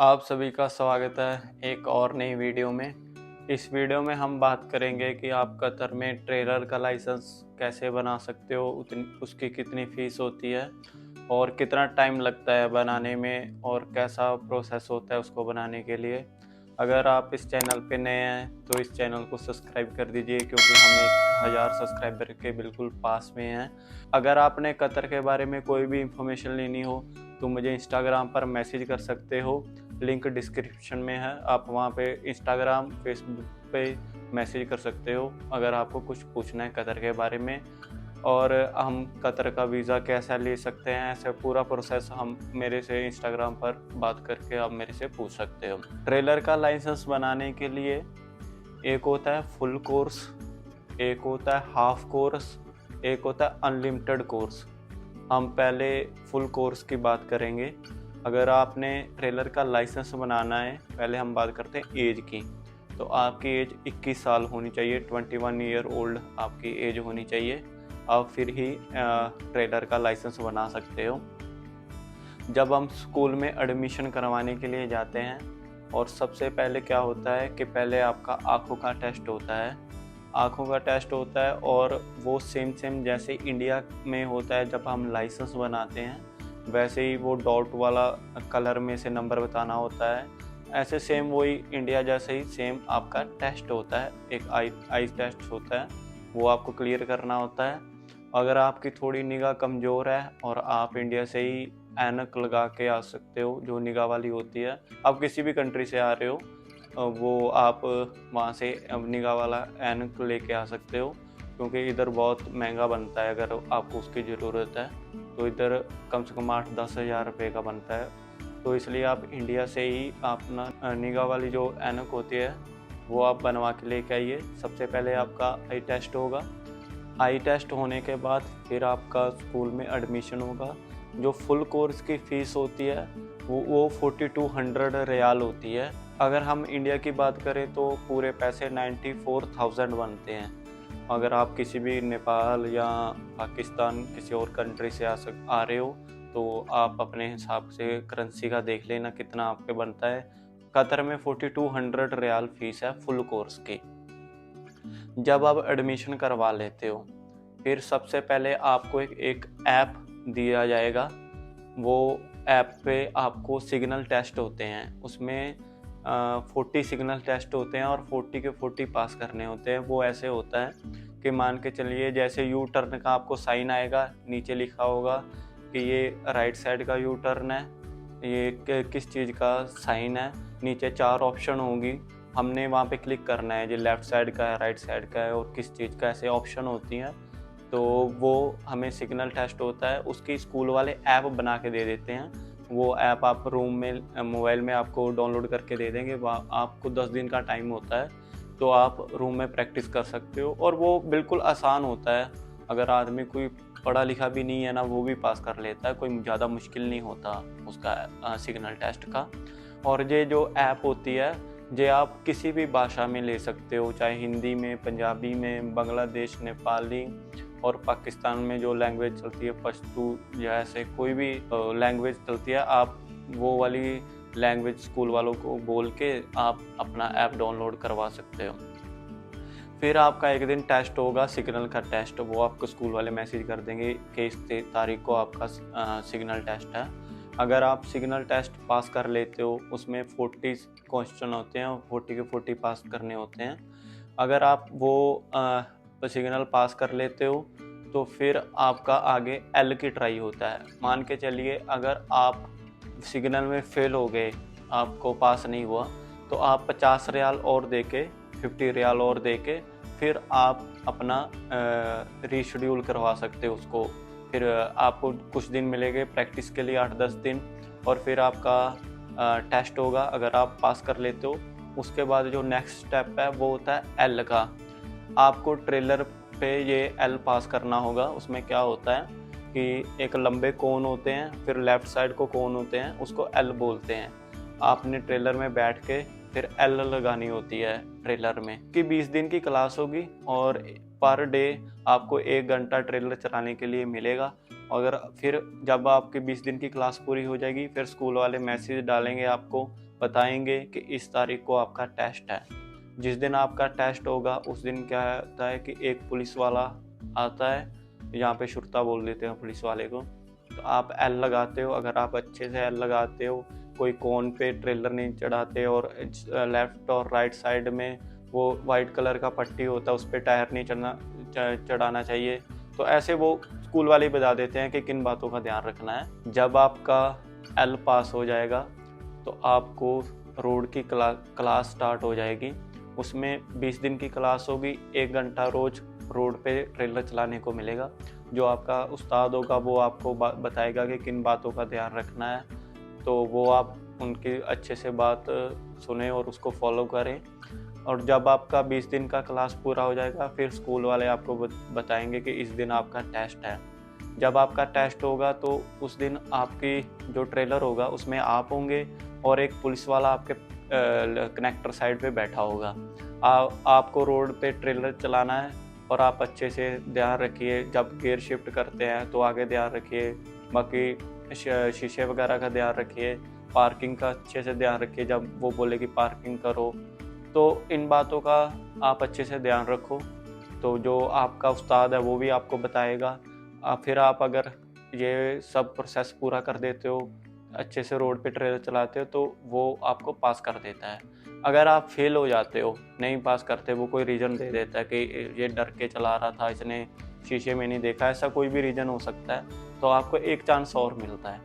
आप सभी का स्वागत है एक और नई वीडियो में। इस वीडियो में हम बात करेंगे कि आप कतर में ट्रेलर का लाइसेंस कैसे बना सकते हो, उसकी कितनी फ़ीस होती है और कितना टाइम लगता है बनाने में और कैसा प्रोसेस होता है उसको बनाने के लिए। अगर आप इस चैनल पे नए हैं तो इस चैनल को सब्सक्राइब कर दीजिए, क्योंकि हम 1000 सब्सक्राइबर के बिल्कुल पास में हैं। अगर आपने कतर के बारे में कोई भी इंफॉर्मेशन लेनी हो तो मुझे इंस्टाग्राम पर मैसेज कर सकते हो, लिंक डिस्क्रिप्शन में है। आप वहाँ पे इंस्टाग्राम, फेसबुक पे मैसेज कर सकते हो अगर आपको कुछ पूछना है कतर के बारे में। और हम कतर का वीज़ा कैसा ले सकते हैं, ऐसे पूरा प्रोसेस हम मेरे से इंस्टाग्राम पर बात करके आप मेरे से पूछ सकते हो। ट्रेलर का लाइसेंस बनाने के लिए एक होता है फुल कोर्स, एक होता है हाफ कोर्स, एक होता है अनलिमिटेड कोर्स। हम पहले फुल कोर्स की बात करेंगे। अगर आपने ट्रेलर का लाइसेंस बनाना है, पहले हम बात करते हैं एज की। तो आपकी एज 21 साल होनी चाहिए, 21 ईयर ओल्ड आपकी एज होनी चाहिए। आप फिर ही ट्रेलर का लाइसेंस बना सकते हो। जब हम स्कूल में एडमिशन करवाने के लिए जाते हैं, और सबसे पहले क्या होता है कि पहले आपका आँखों का टेस्ट होता है। आँखों का टेस्ट होता है और वो सेम जैसे इंडिया में होता है जब हम लाइसेंस बनाते हैं, वैसे ही वो डॉट वाला कलर में से नंबर बताना होता है। ऐसे सेम वही इंडिया जैसे ही सेम आपका टेस्ट होता है, एक आई टेस्ट होता है, वो आपको क्लियर करना होता है। अगर आपकी थोड़ी निगाह कमज़ोर है और आप इंडिया से ही ऐनक लगा के आ सकते हो, जो निगाह वाली होती है। आप किसी भी कंट्री से आ रहे हो, वो आप वहाँ से निगाह वाला ऐनक लेके आ सकते हो, क्योंकि इधर बहुत महंगा बनता है। अगर आपको उसकी ज़रूरत है तो इधर कम से कम 8-10 हज़ार रुपये का बनता है। तो इसलिए आप इंडिया से ही अपना निगाह वाली जो ऐनक होती है वो आप बनवा के लेके आइए। सबसे पहले आपका आई टेस्ट होगा। आई टेस्ट होने के बाद फिर आपका स्कूल में एडमिशन होगा। जो फुल कोर्स की फ़ीस होती है वो 4200 रियाल होती है। अगर हम इंडिया की बात करें तो पूरे पैसे 94,000 बनते हैं। अगर आप किसी भी नेपाल या पाकिस्तान किसी और कंट्री से आ रहे हो तो आप अपने हिसाब से करेंसी का देख लेना कितना आपके बनता है। कतर में 4200 रियाल फ़ीस है फुल कोर्स की। जब आप एडमिशन करवा लेते हो, फिर सबसे पहले आपको एक ऐप दिया जाएगा। वो ऐप पे आपको सिग्नल टेस्ट होते हैं, उसमें 40 सिग्नल टेस्ट होते हैं और 40 के 40 पास करने होते हैं। वो ऐसे होता है कि मान के चलिए जैसे यू टर्न का आपको साइन आएगा, नीचे लिखा होगा कि ये राइट साइड का यू टर्न है, ये किस चीज़ का साइन है। नीचे 4 ऑप्शन होंगी, हमने वहाँ पे क्लिक करना है, जो लेफ़्ट साइड का है, राइट साइड का है और किस चीज़ का, ऐसे ऑप्शन होती हैं। तो वो हमें सिग्नल टेस्ट होता है, उसकी स्कूल वाले ऐप बना के दे देते हैं। वो ऐप आप रूम में मोबाइल में आपको डाउनलोड करके दे देंगे। वहाँ आपको 10 दिन का टाइम होता है, तो आप रूम में प्रैक्टिस कर सकते हो और वो बिल्कुल आसान होता है। अगर आदमी कोई पढ़ा लिखा भी नहीं है ना, वो भी पास कर लेता है, कोई ज़्यादा मुश्किल नहीं होता उसका सिग्नल टेस्ट का। और ये जो ऐप होती है, ये आप किसी भी भाषा में ले सकते हो, चाहे हिंदी में, पंजाबी में, बांग्लादेश, नेपाली और पाकिस्तान में जो लैंग्वेज चलती है पश्तू या ऐसे कोई भी लैंग्वेज चलती है, आप वो वाली लैंग्वेज स्कूल वालों को बोल के आप अपना ऐप डाउनलोड करवा सकते हो। फिर आपका एक दिन टेस्ट होगा, सिग्नल का टेस्ट। वो आपको स्कूल वाले मैसेज कर देंगे कि इस तारीख को आपका सिग्नल टेस्ट है। अगर आप सिग्नल टेस्ट पास कर लेते हो, उसमें 40 क्वेश्चन होते हैं और 40 के 40 पास करने होते हैं। अगर आप वो सिग्नल पास कर लेते हो तो फिर आपका आगे एल की ट्राई होता है। मान के चलिए अगर आप सिग्नल में फेल हो गए, आपको पास नहीं हुआ, तो आप 50 रियाल और दे के, 50 रियाल और दे के फिर आप अपना रीशेड्यूल करवा सकते हो उसको। फिर आपको कुछ दिन मिलेंगे प्रैक्टिस के लिए, 8-10 दिन, और फिर आपका टेस्ट होगा। अगर आप पास कर लेते हो, उसके बाद जो नेक्स्ट स्टेप है वो होता है एल का। आपको ट्रेलर पे ये एल पास करना होगा। उसमें क्या होता है कि एक लंबे कोन होते हैं, फिर लेफ़्ट साइड को कोन होते हैं, उसको एल बोलते हैं। आपने ट्रेलर में बैठ के फिर एल लगानी होती है ट्रेलर में। कि 20 दिन की क्लास होगी और पर डे आपको 1 घंटा ट्रेलर चलाने के लिए मिलेगा। अगर फिर जब आपकी 20 दिन की क्लास पूरी हो जाएगी, फिर स्कूल वाले मैसेज डालेंगे आपको बताएंगे कि इस तारीख को आपका टेस्ट है। जिस दिन आपका टेस्ट होगा उस दिन क्या होता है कि एक पुलिस वाला आता है, यहाँ पे शुरता बोल देते हैं पुलिस वाले को। तो आप एल लगाते हो, अगर आप अच्छे से एल लगाते हो, कोई कोन पे ट्रेलर नहीं चढ़ाते और लेफ्ट और राइट साइड में वो वाइट कलर का पट्टी होता है उस पर टायर नहीं चढ़ाना चाहिए, तो ऐसे वो स्कूल वाले बता देते हैं कि किन बातों का ध्यान रखना है। जब आपका एल पास हो जाएगा तो आपको रोड की क्लास स्टार्ट हो जाएगी। उसमें 20 दिन की क्लास होगी, 1 घंटा रोज रोड पे ट्रेलर चलाने को मिलेगा। जो आपका उस्ताद होगा वो आपको बताएगा कि किन बातों का ध्यान रखना है, तो वो आप उनकी अच्छे से बात सुने और उसको फॉलो करें। और जब आपका 20 दिन का क्लास पूरा हो जाएगा फिर स्कूल वाले आपको बताएंगे कि इस दिन आपका टेस्ट है। जब आपका टेस्ट होगा तो उस दिन आपकी जो ट्रेलर होगा उसमें आप होंगे और एक पुलिस वाला आपके कनेक्टर साइड पे बैठा होगा। आपको रोड पे ट्रेलर चलाना है और आप अच्छे से ध्यान रखिए। जब गियर शिफ्ट करते हैं तो आगे ध्यान रखिए, बाकी शीशे वगैरह का ध्यान रखिए, पार्किंग का अच्छे से ध्यान रखिए। जब वो बोले कि पार्किंग करो तो इन बातों का आप अच्छे से ध्यान रखो। तो जो आपका उस्ताद है वो भी आपको बताएगा। फिर आप अगर ये सब प्रोसेस पूरा कर देते हो, अच्छे से रोड पे ट्रेलर चलाते हो, तो वो आपको पास कर देता है। अगर आप फेल हो जाते हो, नहीं पास करते, वो कोई रीज़न दे देता है कि ये डर के चला रहा था, इसने शीशे में नहीं देखा, ऐसा कोई भी रीज़न हो सकता है, तो आपको एक चांस और मिलता है।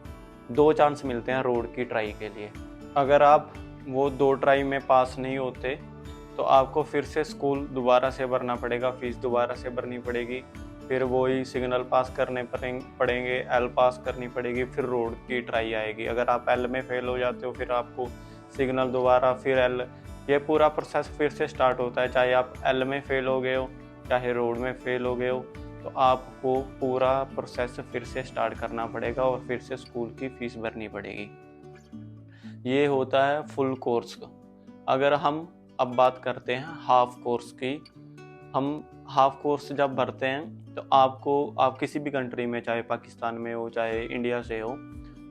2 चांस मिलते हैं रोड की ट्राई के लिए। अगर आप वो 2 ट्राई में पास नहीं होते तो आपको फिर से स्कूल दोबारा से भरना पड़ेगा, फीस दोबारा से भरनी पड़ेगी, फिर वही सिग्नल पास करने पड़ेंगे, एल पास करनी पड़ेगी, फिर रोड की ट्राई आएगी। अगर आप एल में फेल हो जाते हो फिर आपको सिग्नल दोबारा, फिर एल, ये पूरा प्रोसेस फिर से स्टार्ट होता है। चाहे आप एल में फेल हो गए हो चाहे रोड में फेल हो गए हो, तो आपको पूरा प्रोसेस फिर से स्टार्ट करना पड़ेगा और फिर से स्कूल की फ़ीस भरनी पड़ेगी। ये होता है फुल कोर्स का। अगर हम अब बात करते हैं हाफ कोर्स की। हम हाफ कोर्स जब भरते हैं तो आप किसी भी कंट्री में, चाहे पाकिस्तान में हो चाहे इंडिया से हो,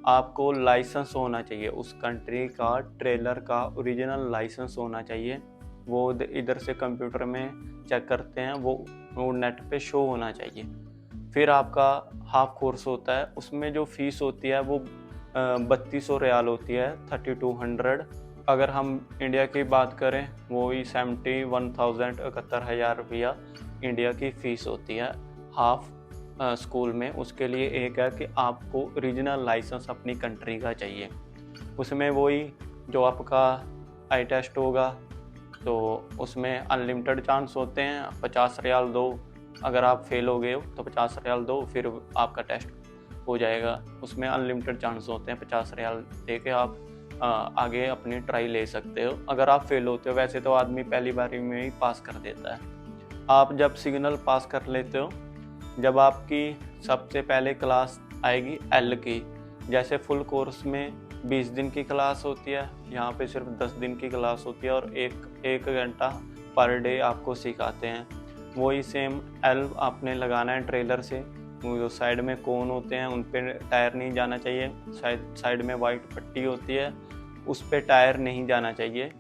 आपको लाइसेंस होना चाहिए। उस कंट्री का ट्रेलर का ओरिजिनल लाइसेंस होना चाहिए। वो इधर से कंप्यूटर में चेक करते हैं, वो नेट पे शो होना चाहिए। फिर आपका हाफ कोर्स होता है, उसमें जो फ़ीस होती है वो 3200 रियाल होती है, 3200। अगर हम इंडिया की बात करें वो ही 71,000 71,000 रुपया इंडिया की फ़ीस होती है हाफ स्कूल में। उसके लिए एक है कि आपको ओरिजिनल लाइसेंस अपनी कंट्री का चाहिए। उसमें वही जो आपका आई टेस्ट होगा तो उसमें अनलिमिटेड चांस होते हैं। 50 रियाल दो, अगर आप फेल हो गए हो तो 50 रियाल दो, फिर आपका टेस्ट हो जाएगा। उसमें अनलिमिटेड चांस होते हैं, 50 रियाल दे के आप आगे अपनी ट्राई ले सकते हो। अगर आप फेल होते हो, वैसे तो आदमी पहली बारी में ही पास कर देता है। आप जब सिग्नल पास कर लेते हो, जब आपकी सबसे पहले क्लास आएगी एल की। जैसे फुल कोर्स में 20 दिन की क्लास होती है, यहाँ पे सिर्फ 10 दिन की क्लास होती है और एक घंटा पर डे आपको सिखाते हैं। वही सेम एल आपने लगाना है ट्रेलर से। वो जो साइड में कोन होते हैं उन पे टायर नहीं जाना चाहिए। साइड में वाइट पट्टी होती है उस पे टायर नहीं जाना चाहिए,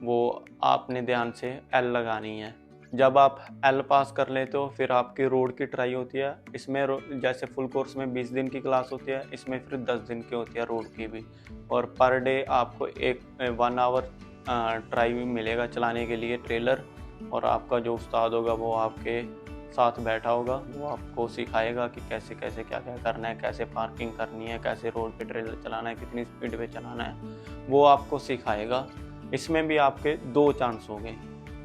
वो आपने ध्यान से एल लगानी है। जब आप एल पास कर लेते हो फिर आपकी रोड की ट्राई होती है। इसमें जैसे फुल कोर्स में 20 दिन की क्लास होती है, इसमें फिर 10 दिन की होती है रोड की भी। और पर डे आपको 1 आवर ट्राई मिलेगा चलाने के लिए ट्रेलर। और आपका जो उस्ताद होगा वो आपके साथ बैठा होगा, वो आपको सिखाएगा कि कैसे कैसे क्या क्या करना है, कैसे पार्किंग करनी है, कैसे रोड पे ट्रेलर चलाना है, कितनी स्पीड पे चलाना है, वो आपको सिखाएगा। इसमें भी आपके 2 चांस होंगे।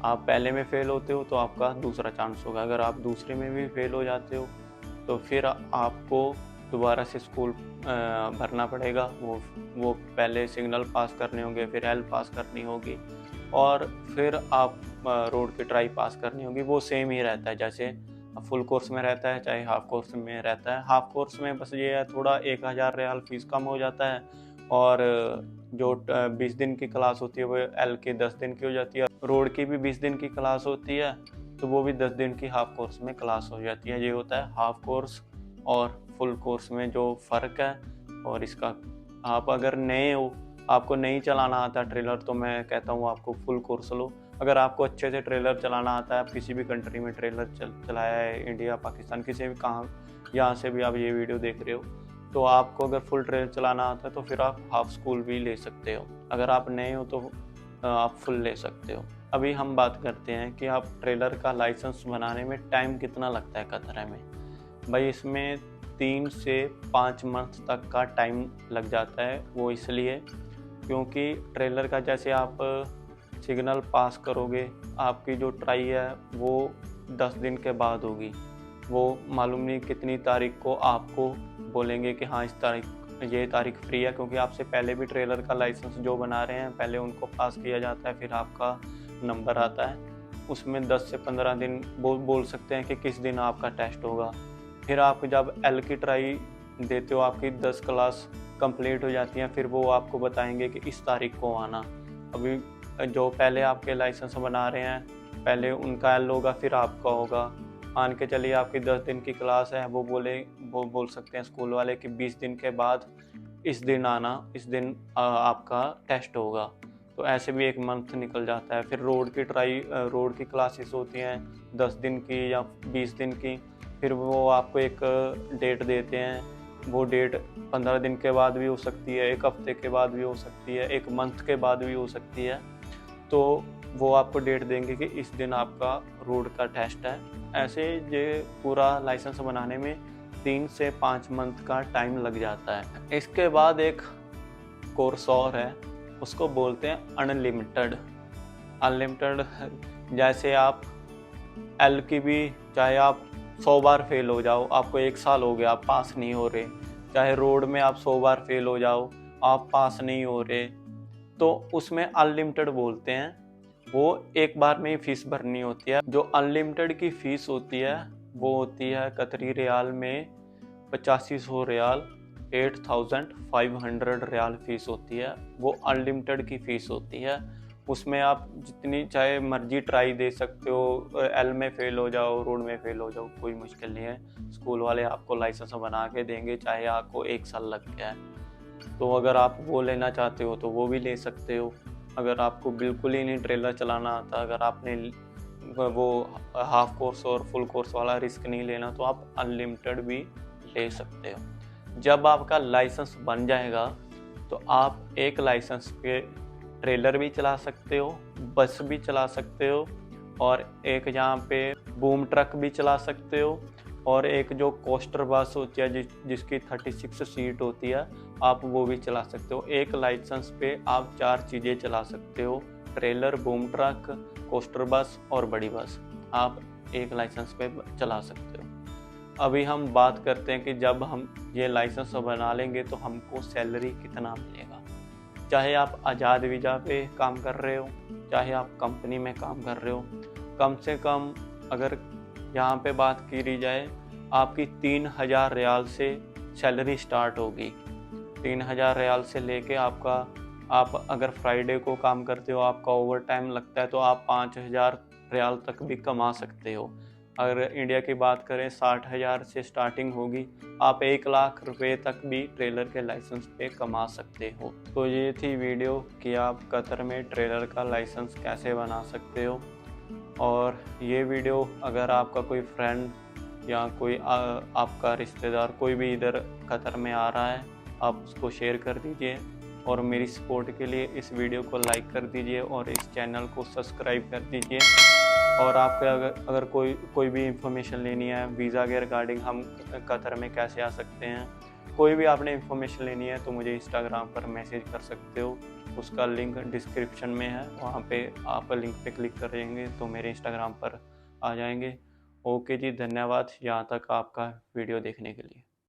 आप पहले में फेल होते हो तो आपका दूसरा चांस होगा। अगर आप दूसरे में भी फेल हो जाते हो तो फिर आपको दोबारा से स्कूल भरना पड़ेगा। वो पहले सिग्नल पास करने होंगे, फिर एल पास करनी होगी और फिर आप रोड की ट्राई पास करनी होगी। वो सेम ही रहता है जैसे फुल कोर्स में रहता है चाहे हाफ कोर्स में रहता है। हाफ कोर्स में बस ये है थोड़ा 1000 रियाल फीस कम हो जाता है और जो 20 दिन की क्लास होती है वो एल की 10 दिन की हो जाती है। रोड की भी 20 दिन की क्लास होती है तो वो भी 10 दिन की हाफ कोर्स में क्लास हो जाती है। ये होता है हाफ कोर्स और फुल कोर्स में जो फ़र्क है। और इसका आप अगर नए हो आपको नहीं चलाना आता ट्रेलर तो मैं कहता हूँ आपको फुल कोर्स लो। अगर आपको अच्छे से ट्रेलर चलाना आता है, आप किसी भी कंट्री में ट्रेलर चलाया है, इंडिया, पाकिस्तान, किसी भी कहाँ यहाँ से भी आप ये वीडियो देख रहे हो, तो आपको अगर फुल ट्रेलर चलाना आता है तो फिर आप हाफ स्कूल भी ले सकते हो। अगर आप नए हो तो आप फुल ले सकते हो। अभी हम बात करते हैं कि आप ट्रेलर का लाइसेंस बनाने में टाइम कितना लगता है कतरे में। भाई इसमें 3 से 5 मंथ तक का टाइम लग जाता है। वो इसलिए क्योंकि ट्रेलर का जैसे आप सिग्नल पास करोगे, आपकी जो ट्राई है वो 10 दिन के बाद होगी। वो मालूम नहीं कितनी तारीख को आपको बोलेंगे कि हाँ ये तारीख फ्री है, क्योंकि आपसे पहले भी ट्रेलर का लाइसेंस जो बना रहे हैं पहले उनको पास किया जाता है, फिर आपका नंबर आता है। उसमें 10 से 15 दिन बोल सकते हैं कि किस दिन आपका टेस्ट होगा। फिर आप जब एल की ट्राई देते हो, आपकी 10 क्लास कंप्लीट हो जाती हैं, फिर वो आपको बताएंगे कि इस तारीख को आना। अभी जो पहले आपके लाइसेंस बना रहे हैं पहले उनका एल होगा, फिर आपका होगा। मान के चलिए आपकी 10 दिन की क्लास है, वो बोल सकते हैं स्कूल वाले कि 20 दिन के बाद इस दिन आना, इस दिन आपका टेस्ट होगा। तो ऐसे भी 1 मंथ निकल जाता है। फिर रोड की क्लासेस होती हैं 10 दिन की या 20 दिन की, फिर वो आपको एक डेट देते हैं। वो डेट 15 दिन के बाद भी हो सकती है, 1 हफ्ते के बाद भी हो सकती है, 1 मंथ के बाद भी हो सकती है। तो वो आपको डेट देंगे कि इस दिन आपका रोड का टेस्ट है। ऐसे ये पूरा लाइसेंस बनाने में 3 से 5 मंथ का टाइम लग जाता है। इसके बाद एक कोर्स और है, उसको बोलते हैं अनलिमिटेड। जैसे आप एल की भी चाहे आप 100 बार फेल हो जाओ, आपको 1 साल हो गया आप पास नहीं हो रहे, चाहे रोड में आप 100 बार फेल हो जाओ आप पास नहीं हो रहे, तो उसमें अनलिमिटेड बोलते हैं। वो एक बार में ही फीस भरनी होती है। जो अनलिमिटेड की फ़ीस होती है वो होती है कतरी रियाल में 8500 रियाल, 8500 रियाल फ़ीस होती है। वो अनलिमिटेड की फ़ीस होती है। उसमें आप जितनी चाहे मर्जी ट्राई दे सकते हो। एल में फ़ेल हो जाओ, रोड में फ़ेल हो जाओ, कोई मुश्किल नहीं है। स्कूल वाले आपको लाइसेंस बना के देंगे, चाहे आपको 1 साल लग गया है। तो अगर आप वो लेना चाहते हो तो वो भी ले सकते हो। अगर आपको बिल्कुल ही नहीं ट्रेलर चलाना आता, अगर आपने वो हाफ कोर्स और फुल कोर्स वाला रिस्क नहीं लेना, तो आप अनलिमिटेड भी ले सकते हो। जब आपका लाइसेंस बन जाएगा तो आप एक लाइसेंस पे ट्रेलर भी चला सकते हो, बस भी चला सकते हो, और एक यहाँ पे बूम ट्रक भी चला सकते हो, और एक जो कोस्टर बस होती है जिसकी 36 सीट होती है, आप वो भी चला सकते हो। एक लाइसेंस पे आप 4 चीज़ें चला सकते हो, ट्रेलर, बूम ट्रक, कोस्टर बस और बड़ी बस, आप एक लाइसेंस पे चला सकते हो। अभी हम बात करते हैं कि जब हम ये लाइसेंस बना लेंगे तो हमको सैलरी कितना मिलेगा। चाहे आप आज़ाद वीज़ा पे काम कर रहे हो, चाहे आप कंपनी में काम कर रहे हो, कम से कम अगर यहाँ पे बात की जाए, आपकी 3000 रियाल से सैलरी स्टार्ट होगी। 3000 रियाल से लेके आप अगर फ्राइडे को काम करते हो, आपका ओवर टाइम लगता है, तो आप 5000 रियाल तक भी कमा सकते हो। अगर इंडिया की बात करें 60,000 से स्टार्टिंग होगी, आप 1 लाख रुपए तक भी ट्रेलर के लाइसेंस पे कमा सकते हो। तो ये थी वीडियो कि आप कतर में ट्रेलर का लाइसेंस कैसे बना सकते हो। और ये वीडियो अगर आपका कोई फ्रेंड या कोई आपका रिश्तेदार कोई भी इधर कतर में आ रहा है, आप उसको शेयर कर दीजिए। और मेरी सपोर्ट के लिए इस वीडियो को लाइक कर दीजिए और इस चैनल को सब्सक्राइब कर दीजिए। और आपको अगर कोई भी इंफॉर्मेशन लेनी है वीज़ा के रिगार्डिंग, हम कतर में कैसे आ सकते हैं, कोई भी आपने इंफॉर्मेशन लेनी है, तो मुझे इंस्टाग्राम पर मैसेज कर सकते हो। उसका लिंक डिस्क्रिप्शन में है, वहाँ पे आप लिंक पे क्लिक करेंगे तो मेरे इंस्टाग्राम पर आ जाएंगे। ओके जी, धन्यवाद यहाँ तक आपका वीडियो देखने के लिए।